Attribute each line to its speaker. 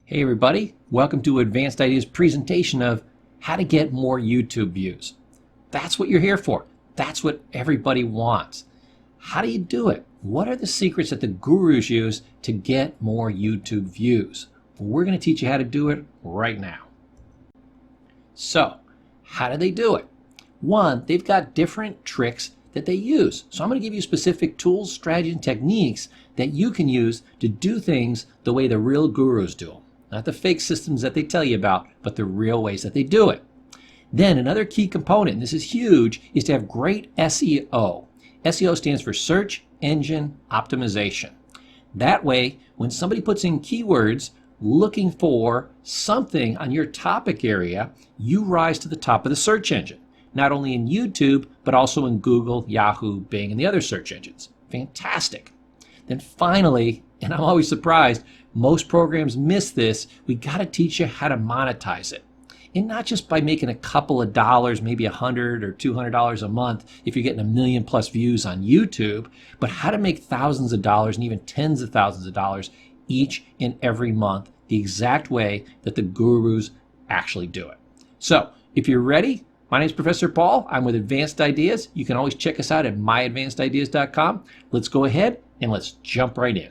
Speaker 1: Hey everybody, welcome to Advanced Ideas presentation of how to get more YouTube views. That's what you're here for. That's what everybody wants. How do you do it? What are the secrets that the gurus use to get more YouTube views? Well, we're going to teach you how to do it right now. So, how do they do it? One, they've got different tricks that they use. So I'm going to give you specific tools, strategies, and techniques that you can use to do things the way the real gurus do them. Not the fake systems that they tell you about, but the real ways that they do it. Then another key component, and this is huge, is to have great SEO. SEO stands for Search Engine Optimization. That way, when somebody puts in keywords looking for something on your topic area, you rise to the top of the search engine. Not only in YouTube, but also in Google, Yahoo, Bing, and the other search engines. Fantastic. Then finally, and I'm always surprised, most programs miss this, we got to teach you how to monetize it. And not just by making a couple of dollars, maybe $100 or $200 a month if you're getting 1 million plus views on YouTube, but how to make thousands of dollars and even tens of thousands of dollars each and every month, the exact way that the gurus actually do it. So if you're ready, my name is Professor Paul. I'm with Advanced Ideas. You can always check us out at myadvancedideas.com. Let's go ahead and let's jump right in.